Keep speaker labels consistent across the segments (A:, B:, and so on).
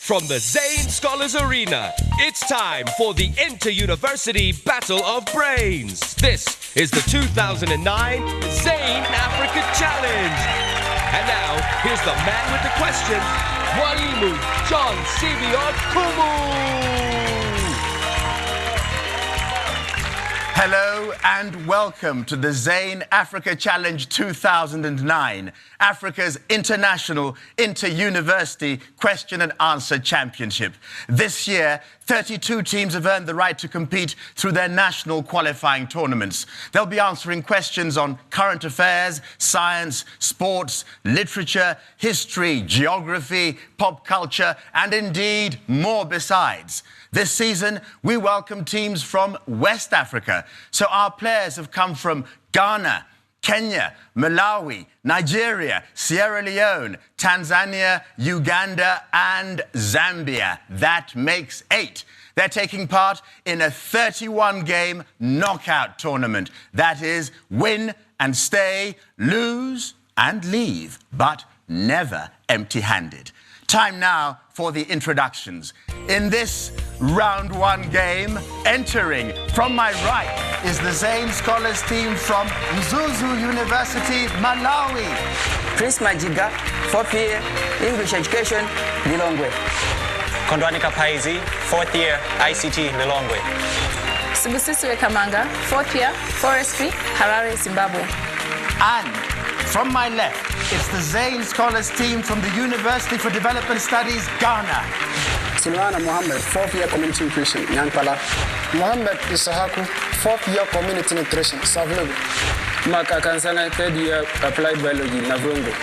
A: From the Zain Scholars Arena, it's time for the Inter-University Battle of Brains. This is the 2009 Zain Africa Challenge. And now, here's the man with the question, Mwalimu John Sibiot Kumu.
B: Hello and welcome to the Zain Africa Challenge 2009, Africa's international inter-university question and answer championship. This year, 32 teams have earned the right to compete through their national qualifying tournaments. They'll be answering questions on current affairs, science, sports, literature, history, geography, pop culture, and indeed more besides. This season, we welcome teams from West Africa. So our players have come from Ghana, Kenya, Malawi, Nigeria, Sierra Leone, Tanzania, Uganda, and Zambia. That makes 8. They're taking part in a 31-game knockout tournament. That is, win and stay, lose and leave, but never empty-handed. Time now for the introductions. In this round 1 game, entering from my right is the Zain Scholars team from Mzuzu University, Malawi.
C: Chris Majiga, 4th year, English education, Lilongwe.
D: Kondwani Kapaizi, 4th year, ICT, Lilongwe.
E: Sibusisiwe Kamanga, 4th year, forestry, Harare, Zimbabwe.
B: And from my left, it's the Zain Scholars team from the University for Development Studies, Ghana.
F: Silwana Mohammed, 4th year community nutrition, Nyankpala. Mohammed Isahaku, 4th year community nutrition, Savlogo.
G: Maka Kansana, 3rd year applied biology, Navrongo.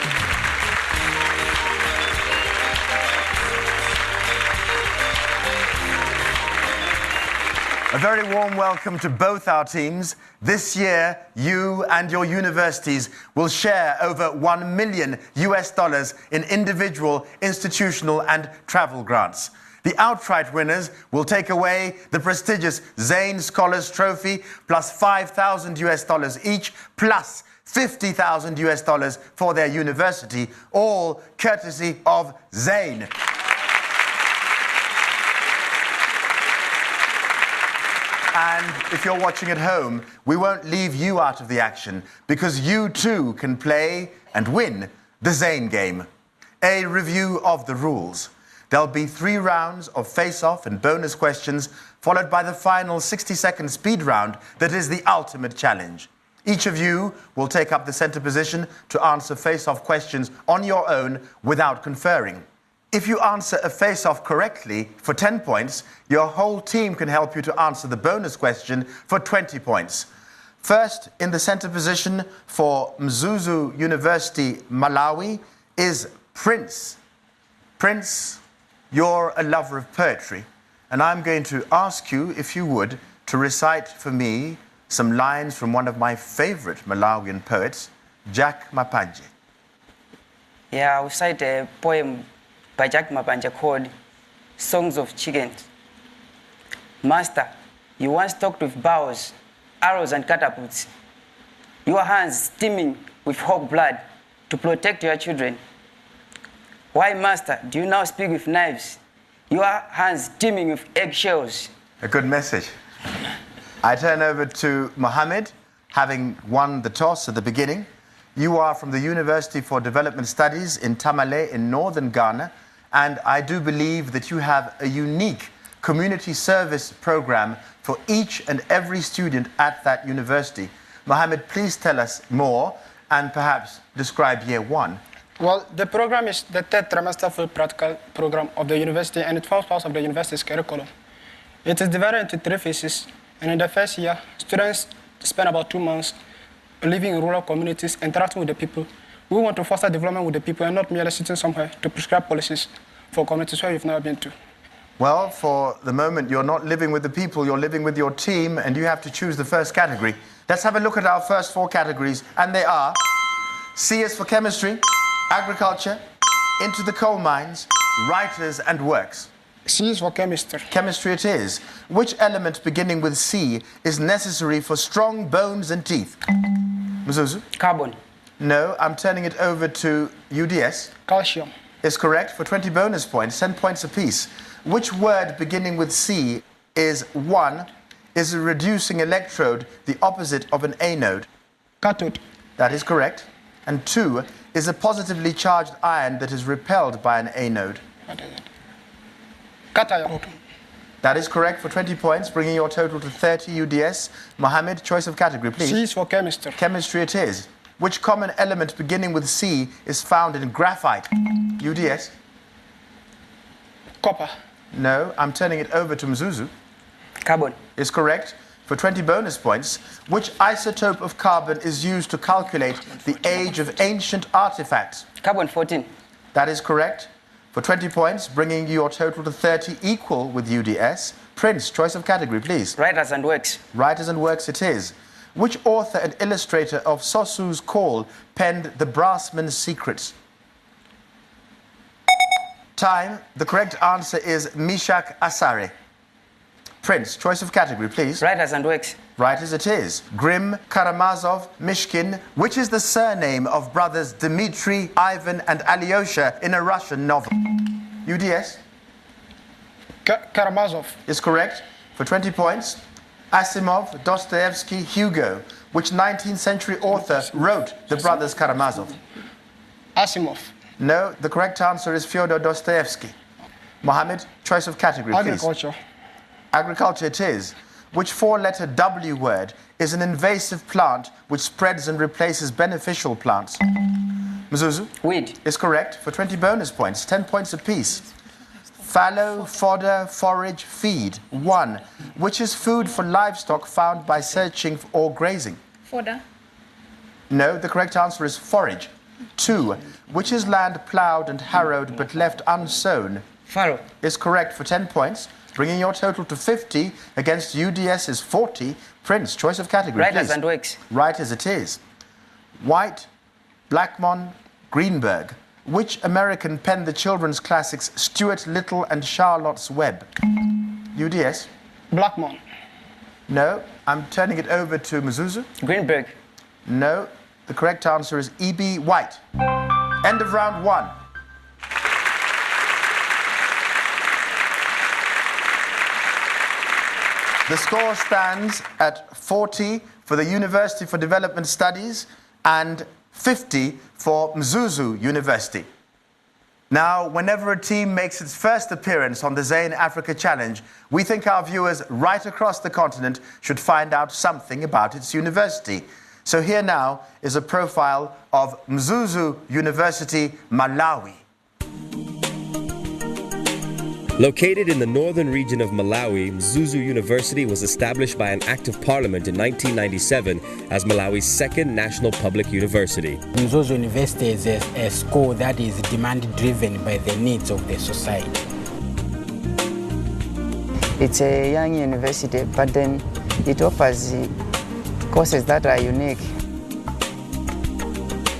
B: A very warm welcome to both our teams. This year, you and your universities will share over $1 million in individual, institutional, and travel grants. The outright winners will take away the prestigious Zain Scholars Trophy plus $5,000 each, plus $50,000 for their university, all courtesy of Zain. And if you're watching at home, we won't leave you out of the action because you too can play and win the Zain game. A review of the rules. There'll be 3 rounds of face-off and bonus questions, followed by the final 60-second speed round that is the ultimate challenge. Each of you will take up the center position to answer face-off questions on your own without conferring. If you answer a face-off correctly for 10 points, your whole team can help you to answer the bonus question for 20 points. First, in the center position for Mzuzu University, Malawi, is Prince. Prince, you're a lover of poetry, and I'm going to ask you, if you would, to recite for me some lines from one of my favorite Malawian poets, Jack Mapanje.
C: Yeah, we cite a poem by Jack Mapanje called Songs of Chickens. Master, you once talked with bows, arrows, and catapults. Your hands steaming with hawk blood to protect your children. Why, Master, do you now speak with knives? Your hands steaming with eggshells.
B: A good message. I turn over to Mohammed, having won the toss at the beginning. You are from the University for Development Studies in Tamale in northern Ghana, and I do believe that you have a unique community service program for each and every student at that university. Mohammed, please tell us more and perhaps describe year 1.
F: Well, the program is the 3rd trimester full practical program of the university, and it forms part of the university's curriculum. It is divided into 3 phases, and in the first year, students spend about 2 months living in rural communities, interacting with the people. We want to foster development with the people and not merely sitting somewhere to prescribe policies for communities where you've never been to.
B: Well, for the moment, you're not living with the people, you're living with your team, and you have to choose the first category. Let's have a look at our first 4 categories, and they are C is for chemistry, agriculture, into the coal mines, writers and works.
F: C is for chemistry.
B: Chemistry it is. Which element beginning with C is necessary for strong bones and teeth? Mzuzu?
C: Carbon.
B: No, I'm turning it over to UDS.
F: Calcium.
B: is correct for 20 bonus points, 10 points apiece. Which word beginning with C is 1, is a reducing electrode, the opposite of an anode?
F: Cathode.
B: That is correct. And 2 is a positively charged ion that is repelled by an anode.
F: What is it? Cation.
B: That is correct for 20 points, bringing your total to 30 UDS. Mohammed, choice of category, please.
F: C is for chemistry.
B: Chemistry it is. Which common element beginning with C is found in graphite? UDS?
F: Copper.
B: No, I'm turning it over to Mzuzu.
C: Carbon.
B: Is correct for 20 bonus points. Which isotope of carbon is used to calculate the age of ancient artifacts?
C: Carbon 14.
B: That is correct for 20 points, bringing your total to 30, equal with UDS. Prince, choice of category, please.
C: Writers and works.
B: Writers and works it is. Which author and illustrator of Sosu's Call penned The Brassman's Secrets? Time. The correct answer is Mishak Asare. Prince, choice of category, please.
C: Writers and works.
B: Writers it is. Grimm, Karamazov, Mishkin. Which is the surname of brothers Dmitri, Ivan, and Alyosha in a Russian novel? UDS?
F: Karamazov.
B: Is correct for 20 points. Asimov, Dostoevsky, Hugo. Which 19th century author wrote The Brothers Karamazov?
F: Asimov.
B: No, the correct answer is Fyodor Dostoevsky. Mohammed, choice of category, please.
F: Agriculture.
B: Agriculture it is. Which 4-letter W word is an invasive plant which spreads and replaces beneficial plants? Mzuzu?
C: Weed.
B: Is correct for 20 bonus points, 10 points apiece. Fallow, fodder, forage, feed. 1. Which is food for livestock found by searching or grazing?
E: Fodder.
B: No, the correct answer is forage. 2. Which is land ploughed and harrowed but left unsown?
C: Farrow.
B: Is correct for 10 points, bringing your total to 50 against UDS is 40. Prince, choice of category,
C: Writers
B: please.
C: and works.
B: Writers it is. White, Blackmon, Greenberg. Which American penned the children's classics Stuart Little and Charlotte's Web? UDS?
F: Blackmon.
B: No. I'm turning it over to Mzuzu.
C: Greenberg.
B: No. The correct answer is E.B. White. End of round 1. The score stands at 40 for the University for Development Studies and 50 for Mzuzu University. Now, whenever a team makes its first appearance on the Zain Africa Challenge, we think our viewers right across the continent should find out something about its university. So here now is a profile of Mzuzu University, Malawi.
A: Located in the northern region of Malawi, Mzuzu University was established by an Act of Parliament in 1997 as Malawi's second national public university.
H: Mzuzu University is a school that is demand-driven by the needs of the society.
C: It's a young university, but then it offers courses that are unique.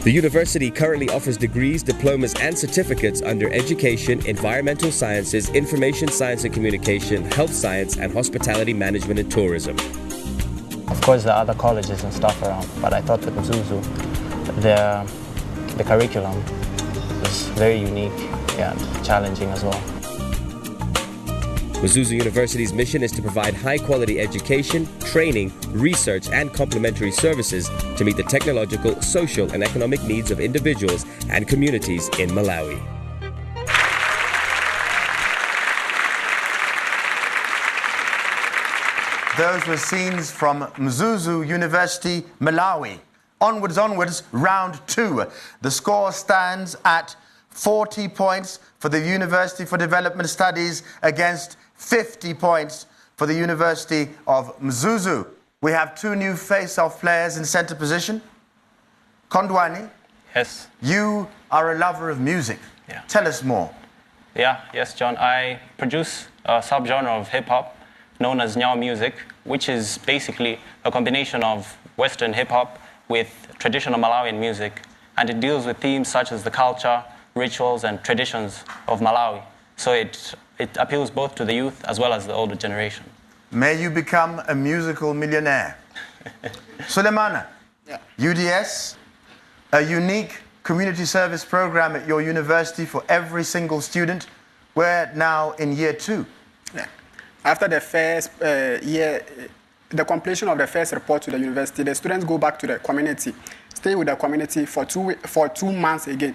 A: The university currently offers degrees, diplomas, and certificates under education, environmental sciences, information science and communication, health science, and hospitality management and tourism.
I: Of course, there are other colleges and stuff around, but I thought with Mzuzu, the curriculum was very unique and challenging as well.
A: Mzuzu University's mission is to provide high-quality education, training, research, and complementary services to meet the technological, social, and economic needs of individuals and communities in Malawi.
B: Those were scenes from Mzuzu University, Malawi. Onwards, round 2. The score stands at 40 points for the University for Development Studies against 50 points for the University of Mzuzu. We have 2 new face-off players in center position. Kondwani,
D: Yes.
B: you are a lover of music.
D: Yeah.
B: Tell us more.
D: Yes, John. I produce a subgenre of hip-hop known as Nyao music, which is basically a combination of Western hip-hop with traditional Malawian music. And it deals with themes such as the culture, rituals, and traditions of Malawi. So it appeals both to the youth as well as the older generation.
B: May you become a musical millionaire. Sulemana,
F: Yeah.
B: UDS, a unique community service program at your university for every single student. We're now in year 2.
F: Yeah. After the first year, the completion of the first report to the university, the students go back to the community, stay with the community for 2 months again.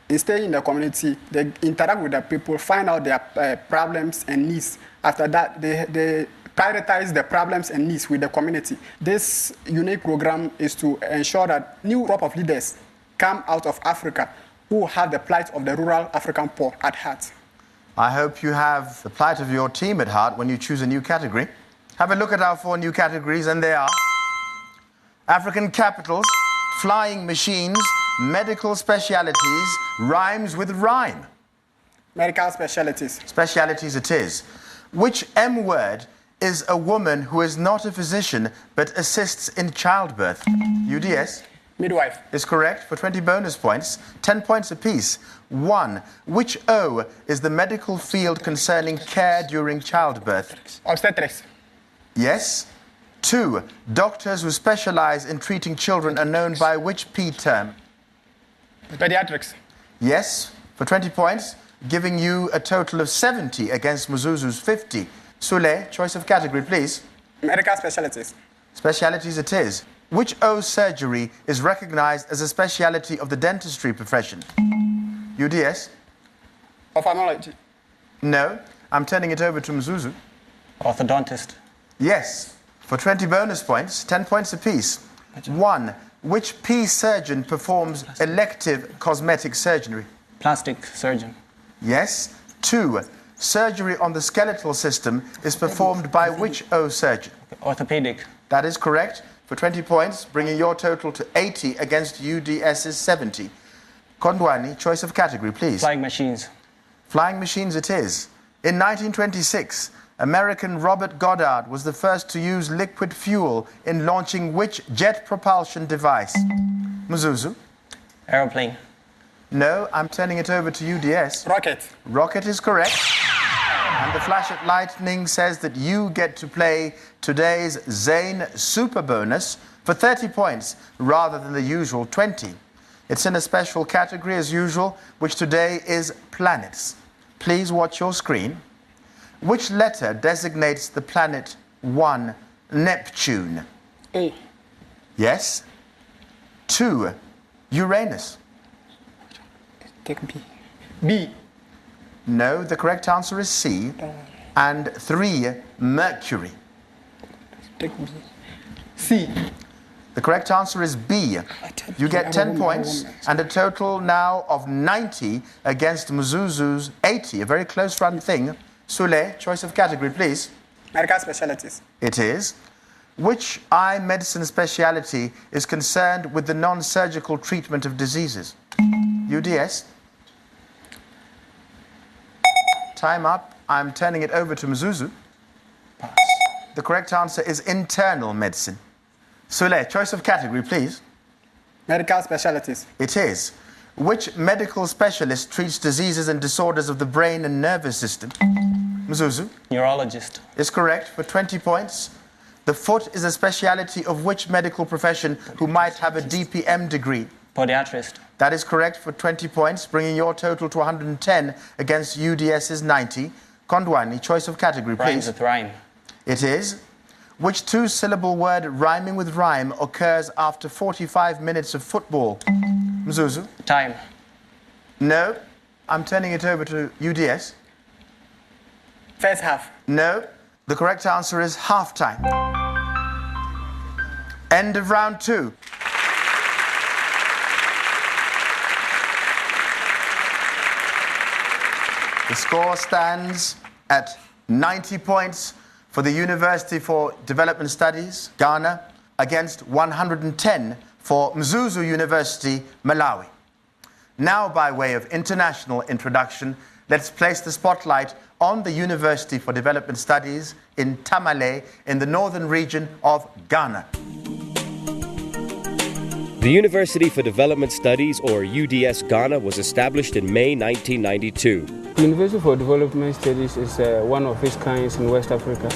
F: They stay in the community, they interact with the people, find out their problems and needs. After that, they prioritize the problems and needs with the community. This unique program is to ensure that new crop of leaders come out of Africa who have the plight of the rural African poor at heart.
B: I hope you have the plight of your team at heart when you choose a new category. Have a look at our 4 new categories, and they are African capitals, flying machines, medical specialities, rhymes with rhyme.
F: Medical specialties.
B: Specialities it is. Which M word is a woman who is not a physician but assists in childbirth? UDS?
F: Midwife.
B: Is correct for 20 bonus points, 10 points apiece. 1. Which O is the medical field concerning care during childbirth?
F: Obstetrics.
B: Yes. 2. Doctors who specialize in treating children are known by which P term?
F: Pediatrics.
B: Yes, for 20 points, giving you a total of 70 against Mzuzu's 50. Sule, choice of category, please.
F: Medical specialties.
B: Specialities it is. Which O surgery is recognized as a speciality of the dentistry profession? UDS?
F: Ophthalmology.
B: No, I'm turning it over to Mzuzu.
D: Orthodontist.
B: Yes, for 20 bonus points, 10 points apiece. 1. Which P surgeon performs elective cosmetic surgery?
D: Plastic surgeon.
B: Yes. 2. Surgery on the skeletal system is performed by which O surgeon?
D: Orthopedic.
B: That is correct for 20 points, bringing your total to 80 against UDS's 70. Kondwani, choice of category, please.
D: Flying machines.
B: Flying machines it is. In 1926, American Robert Goddard was the first to use liquid fuel in launching which jet propulsion device? Mzuzu?
D: Aeroplane.
B: No, I'm turning it over to UDS.
F: Rocket.
B: Rocket is correct. And the Flash at Lightning says that you get to play today's Zain Super Bonus for 30 points rather than the usual 20. It's in a special category as usual, which today is planets. Please watch your screen. Which letter designates the planet 1, Neptune?
F: A.
B: Yes. 2, Uranus.
F: Take B. B.
B: No, the correct answer is C. And 3, Mercury.
F: Take B. C.
B: The correct answer is B. You get 10 points and a total now of 90 against Mzuzu's 80. A very close run thing. Sule, choice of category, please.
F: Medical specialties.
B: It is. Which eye medicine speciality is concerned with the non-surgical treatment of diseases? UDS? Time up. I'm turning it over to Mzuzu.
D: Pass.
B: The correct answer is internal medicine. Sule, choice of category, please.
F: Medical specialties.
B: It is. Which medical specialist treats diseases and disorders of the brain and nervous system? Mzuzu?
D: Neurologist.
B: Is correct for 20 points. The foot is a speciality of which medical profession who might have a DPM degree?
D: Podiatrist.
B: That is correct for 20 points, bringing your total to 110 against UDS's 90. Kondwani, choice of category, please.
D: Rhymes with rhyme.
B: It is. Which 2-syllable word rhyming with rhyme occurs after 45 minutes of football? Mzuzu?
D: Time.
B: No. I'm turning it over to UDS.
F: First half.
B: No. The correct answer is half-time. End of round 2. The score stands at 90 points for the University for Development Studies, Ghana, against 110 for Mzuzu University, Malawi. Now, by way of international introduction, let's place the spotlight on the University for Development Studies in Tamale, in the northern region of Ghana.
A: The University for Development Studies, or UDS Ghana, was established in May 1992.
G: The University for Development Studies is one of its kinds in West Africa.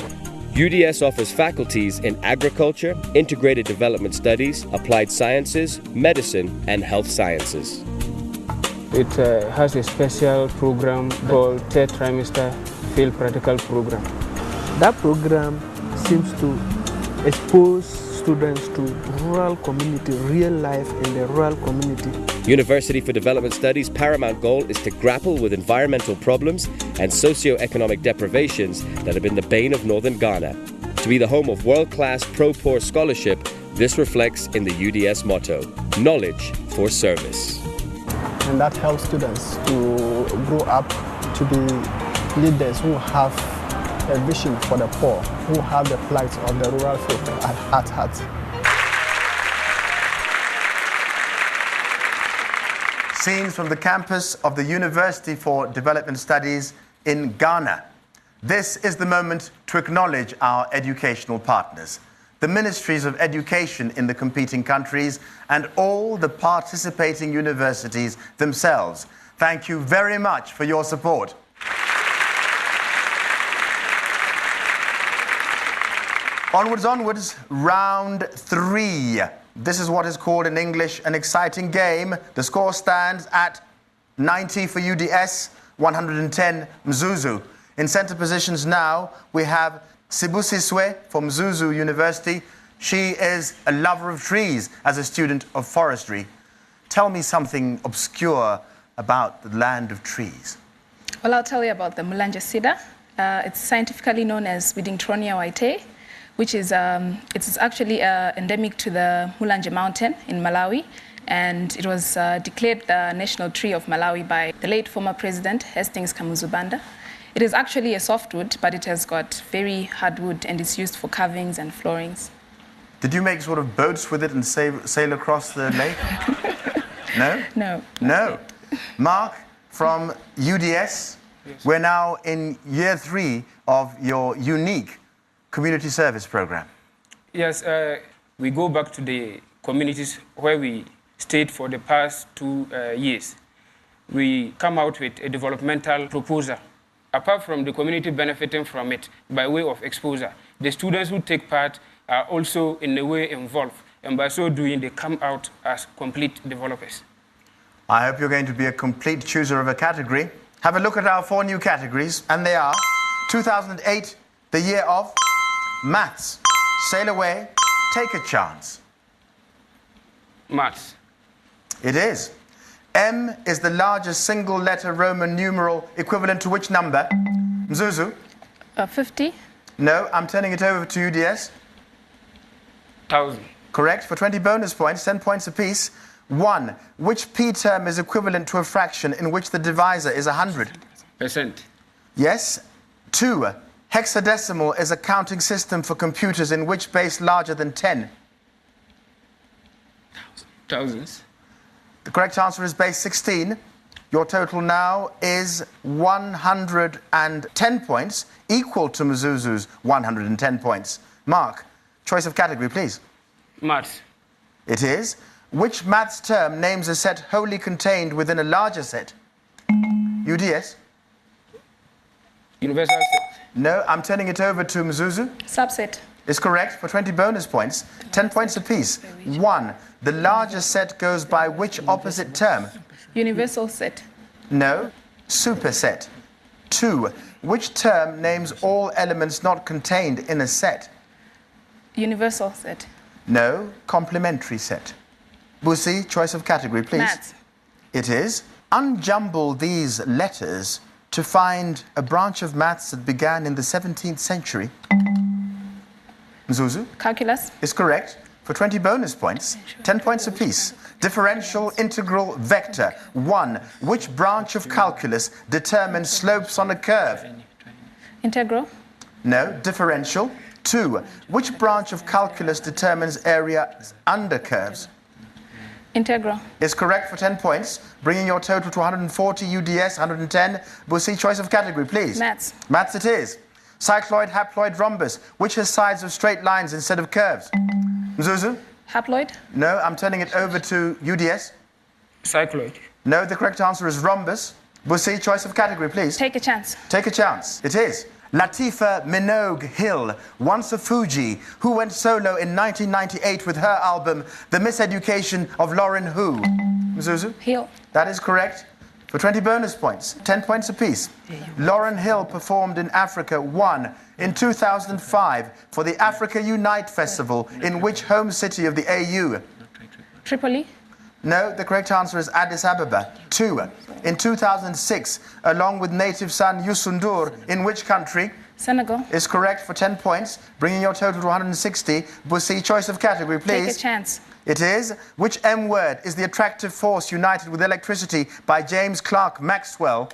A: UDS offers faculties in agriculture, integrated development studies, applied sciences, medicine, and health sciences.
G: It has a special program called third trimester field practical program.
J: That program seems to expose students to rural community, real life in the rural community.
A: University for Development Studies' paramount goal is to grapple with environmental problems and socio-economic deprivations that have been the bane of northern Ghana. To be the home of world-class pro-poor scholarship, this reflects in the UDS motto, knowledge for service.
F: And that helps students to grow up to be leaders who have a vision for the poor, who have the plight of the rural folk at heart.
B: Scenes from the campus of the University for Development Studies in Ghana. This is the moment to acknowledge our educational partners, the ministries of education in the competing countries, and all the participating universities themselves. Thank you very much for your support. Onwards, round 3. This is what is called in English an exciting game. The score stands at 90 for UDS, 110 Mzuzu. In center positions now, we have Sibusiswe from Mzuzu University. She is a lover of trees as a student of forestry. Tell me something obscure about the land of trees.
E: Well, I'll tell you about the Mulanje cedar. It's scientifically known as Widingtronia whitei, which is it's actually endemic to the Mulanje Mountain in Malawi, and it was declared the national tree of Malawi by the late former president Hastings Kamuzubanda. It is actually a softwood, but it has got very hard wood, and it's used for carvings and floorings.
B: Did you make sort of boats with it and sail across the lake? No?
E: No.
B: No. Mark, from UDS, yes. We're now in year 3 of your unique community service program.
G: Yes, we go back to the communities where we stayed for the past 2 years. We come out with a developmental proposal. Apart from the community benefiting from it by way of exposure, the students who take part are also in a way involved, and by so doing, they come out as complete developers.
B: I hope you're going to be a complete chooser of a category. Have a look at our 4 new categories, and they are 2008, the year of maths. Sail away, take a chance.
G: Maths.
B: It is. M is the largest single letter Roman numeral equivalent to which number? Mzuzu?
E: 50.
B: No, I'm turning it over to UDS.
G: 1,000.
B: Correct, for 20 bonus points, 10 points apiece. 1. Which P term is equivalent to a fraction in which the divisor is 100?
G: Percent.
B: Yes. 2. Hexadecimal is a counting system for computers in which base larger than 10?
G: Thousands.
B: The correct answer is base 16. Your total now is 110 points, equal to Mzuzu's 110 points. Mark, choice of category, please.
G: Maths.
B: It is. Which maths term names a set wholly contained within a larger set? UDS?
G: Universal set.
B: No, I'm turning it over to Mzuzu.
E: Subset.
B: Is correct for 20 bonus points, 10 points apiece. 1. The larger set goes by which opposite term?
E: Universal set.
B: No, superset. 2. Which term names all elements not contained in a set?
E: Universal set.
B: No, complementary set. Busi, choice of category, please.
E: Maths.
B: It is. Unjumble these letters to find a branch of maths that began in the 17th century. Mzuzu?
E: Calculus.
B: Is correct for 20 bonus points, 10 points apiece. Differential integral vector. 1. Which branch of calculus determines slopes on a curve?
E: Integral.
B: No, differential. 2. Which branch of calculus determines area under curves?
E: Integral.
B: Is correct for 10 points, bringing your total to 140, UDS 110. Busi, choice of category, please.
E: Maths.
B: Maths it is. Cycloid, haploid, rhombus. Which has sides of straight lines instead of curves? Mzuzu?
E: Haploid.
B: No, I'm turning it over to UDS.
G: Cycloid.
B: No, the correct answer is rhombus. Busi, choice of category, please.
E: Take a chance.
B: Take a chance. It is. Latifah Minogue Hill, once a Fuji, who went solo in 1998 with her album The Miseducation of Lauren Who? Mzuzu?
E: Hill.
B: That is correct. For 20 bonus points, 10 points apiece. Lauren Hill performed in Africa 1 in 2005 for the Africa Unite Festival in which home city of the AU?
E: Tripoli.
B: No, the correct answer is Addis Ababa. 2. In 2006, along with native son Youssou in which country?
E: Senegal.
B: Is correct for 10 points, bringing your total to 160. Bussy, choice of category, please.
E: Take a chance.
B: It is. Which M word is the attractive force united with electricity by James Clerk Maxwell?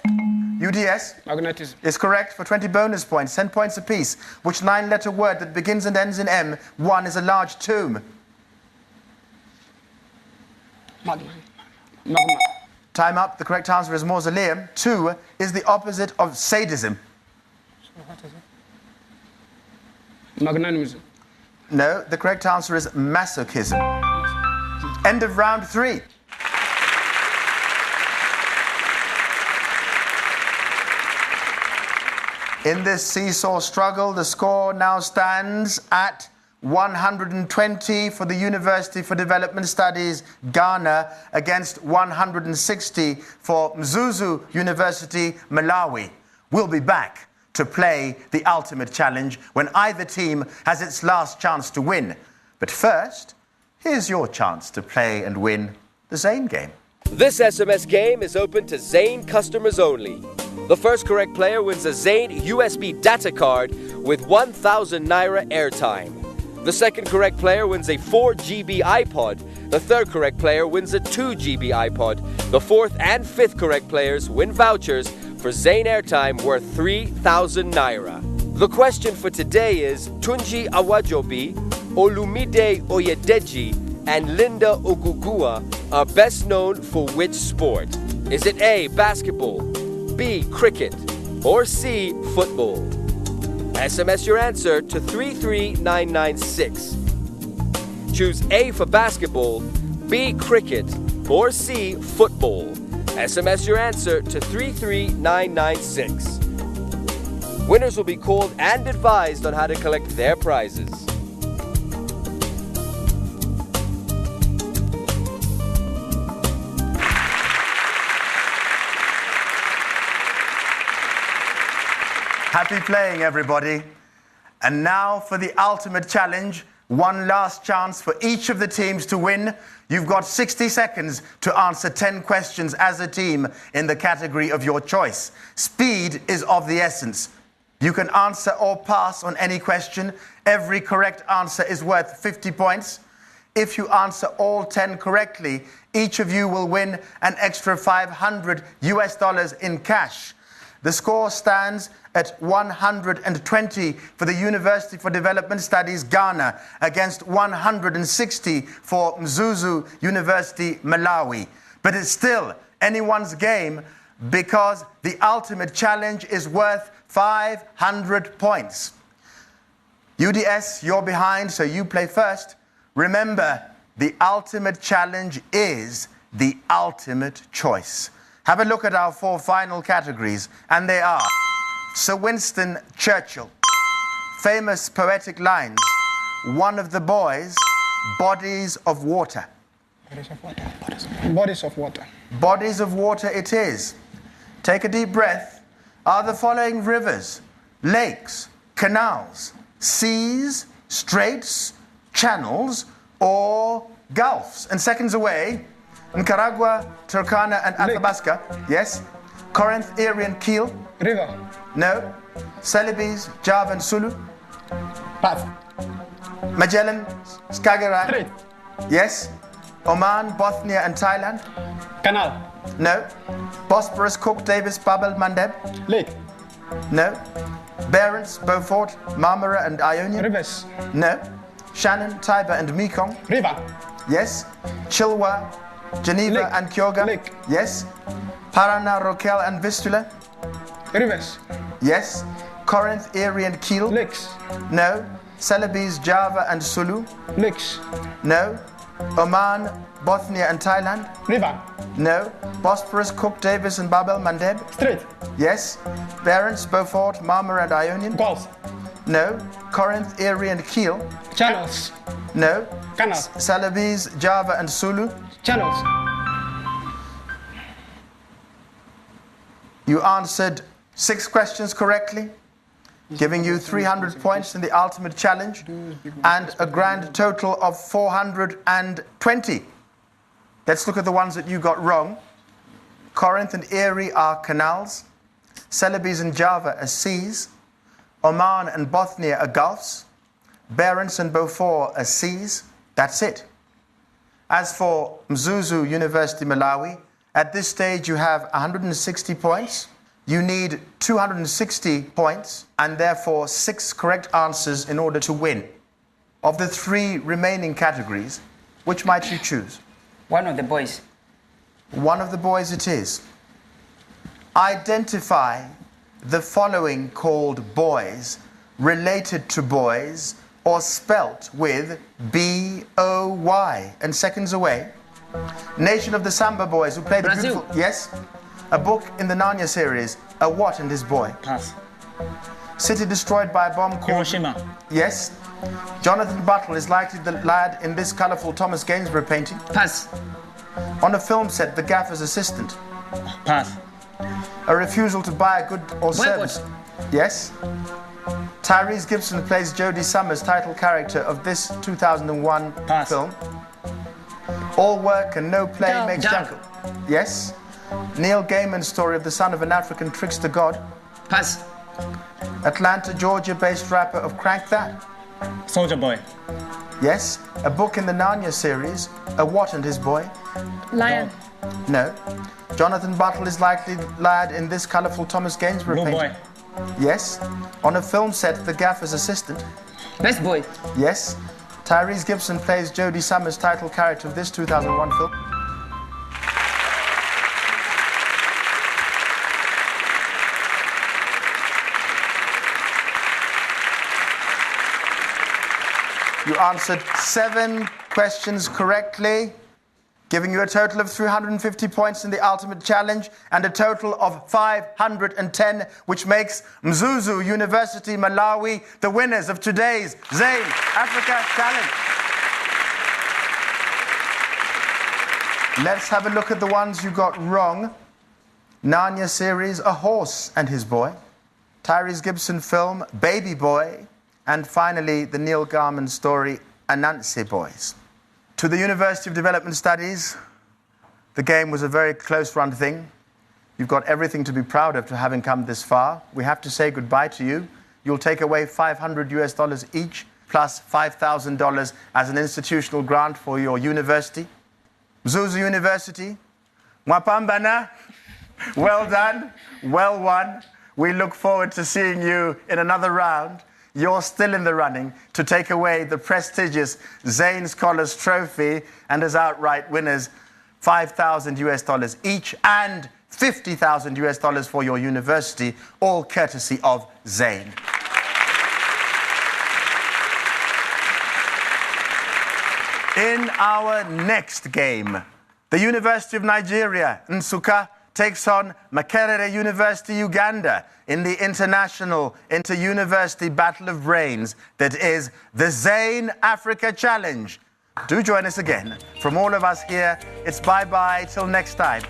B: UDS?
G: Magnetism.
B: Is correct for 20 bonus points, 10 points apiece. Which 9-letter word that begins and ends in M? 1 is a large tomb.
F: Magma.
B: Time up. The correct answer is mausoleum. 2 is the opposite of sadism.
F: What is it?
G: Magnanimous.
B: No, the correct answer is masochism. End of round 3. In this seesaw struggle, the score now stands at 120 for the University for Development Studies, Ghana, against 160 for Mzuzu University, Malawi. We'll be back to play the ultimate challenge when either team has its last chance to win. But first, here's your chance to play and win the Zain game.
A: This SMS game is open to Zain customers only. The first correct player wins a Zain USB data card with 1,000 Naira airtime. The second correct player wins a 4 GB iPod. The third correct player wins a 2 GB iPod. The fourth and fifth correct players win vouchers for Zain airtime worth 3,000 Naira. The question for today is Tunji Awajobi, Olumide Oyedeji, and Linda Ogugua are best known for which sport? Is it A, basketball, B, cricket, or C, football? SMS your answer to 33996. Choose A for basketball, B, cricket, or C, football. SMS your answer to 33996. Winners will be called and advised on how to collect their prizes.
B: Happy playing, everybody. And now for the ultimate challenge. One last chance for each of the teams to win. You've got 60 seconds to answer 10 questions as a team in the category of your choice. Speed is of the essence. You can answer or pass on any question. Every correct answer is worth 50 points. If you answer all 10 correctly, each of you will win an extra $500 in cash. The score stands at 120 for the University for Development Studies, Ghana, against 160 for Mzuzu University, Malawi. But it's still anyone's game because the ultimate challenge is worth 500 points. UDS, you're behind, so you play first. Remember, the ultimate challenge is the ultimate choice. Have a look at our 4 final categories, and they are Sir Winston Churchill, famous poetic lines, One of the Boys, Bodies of Water.
F: Bodies of water. Bodies of water.
B: Bodies of water it is. Take a deep breath. Are the following rivers, lakes, canals, seas, straits, channels, or gulfs? And seconds away, Nicaragua, Turkana, and Athabasca. Yes. Corinth, Erie, and Kiel.
F: River.
B: No. Celebes, Java, and Sulu.
F: Path.
B: Magellan, Skagerrak.
F: Strait.
B: Yes. Oman, Bothnia, and Thailand.
F: Canal.
B: No. Bosporus, Cook, Davis, Bab el Mandeb.
F: Lake.
B: No. Barents, Beaufort, Marmara, and Ionian.
F: Rivers.
B: No. Shannon, Tiber, and Mekong.
F: River.
B: Yes. Chilwa, Geneva,
F: Lake.
B: and Kyoga.
F: Lake.
B: Yes. Parana, Rokel, and Vistula.
F: Rivers.
B: Yes. Corinth, Erie, and Kiel.
F: Lakes.
B: No. Celebes, Java, and Sulu.
F: Lakes.
B: No. Oman, Bosnia and Thailand?
F: River.
B: No. Bosporus, Cook, Davis and Bab el-Mandeb?
F: Strait.
B: Yes. Barents, Beaufort, Marmara and Ionian?
F: Gulf.
B: No. Corinth, Erie and Kiel?
F: Channels.
B: No.
F: Canals.
B: Celebes, Java and Sulu?
F: Channels.
B: You answered 6 questions correctly, giving you 300 points in the ultimate challenge and a grand total of 420. Let's look at the ones that you got wrong. Corinth and Erie are canals. Celebes and Java are seas. Oman and Bosnia are gulfs. Barents and Beaufort are seas. That's it. As for Mzuzu University, Malawi, at this stage you have 160 points. You need 260 points and therefore 6 correct answers in order to win. Of the 3 remaining categories, which might you choose?
C: One of the boys.
B: One of the boys it is. Identify the following called boys related to boys or spelt with B-O-Y. And seconds away. Nation of the Samba Boys who played the
C: Brazil.
B: beautiful... Yes. A book in the Narnia series, A What and His Boy?
K: Pass.
B: City destroyed by a bomb called...
K: Hiroshima.
B: Yes. Jonathan Buttle is likely the lad in this colourful Thomas Gainsborough painting.
C: Pass.
B: On a film set, the gaffer's assistant.
K: Pass.
B: A refusal to buy a good or service. Yes. Tyrese Gibson plays Jodie Summers, title character of this 2001
K: Pass.
B: film. All work and no play
C: Dog.
B: makes
C: Dog.
B: Jackal. Yes. Neil Gaiman's story of the son of an African trickster god.
C: Pass.
B: Atlanta, Georgia-based rapper of Crank That.
K: Soldier Boy.
B: Yes. A book in the Narnia series, A What and His Boy?
E: Lion.
B: No. Jonathan Buttle is likely lad in this colourful Thomas Gainsborough
K: Blue
B: painting.
K: Boy.
B: Yes. On a film set, the gaffer's assistant.
C: Best boy.
B: Yes. Tyrese Gibson plays Jodie Summers' title character of this 2001 film. You answered 7 questions correctly, giving you a total of 350 points in the ultimate challenge and a total of 510, which makes Mzuzu University, Malawi the winners of today's Zain Africa Challenge. Let's have a look at the ones you got wrong. Narnia series, A Horse and His Boy. Tyrese Gibson film, Baby Boy. And finally, the Neil Gaiman story, Anansi Boys. To the University of Development Studies, the game was a very close-run thing. You've got everything to be proud of to having come this far. We have to say goodbye to you. You'll take away $500 each, plus $5,000 as an institutional grant for your university. Mzuzu University, Mwapambana, well done, well won. We look forward to seeing you in another round. You're still in the running to take away the prestigious Zain Scholars Trophy and as outright winners, $5,000 each and $50,000 for your university, all courtesy of Zain. In our next game, the University of Nigeria, Nsukka, takes on Makerere University, Uganda, in the international inter-university battle of brains that is the Zain Africa Challenge. Do join us again. From all of us here, it's bye-bye till next time.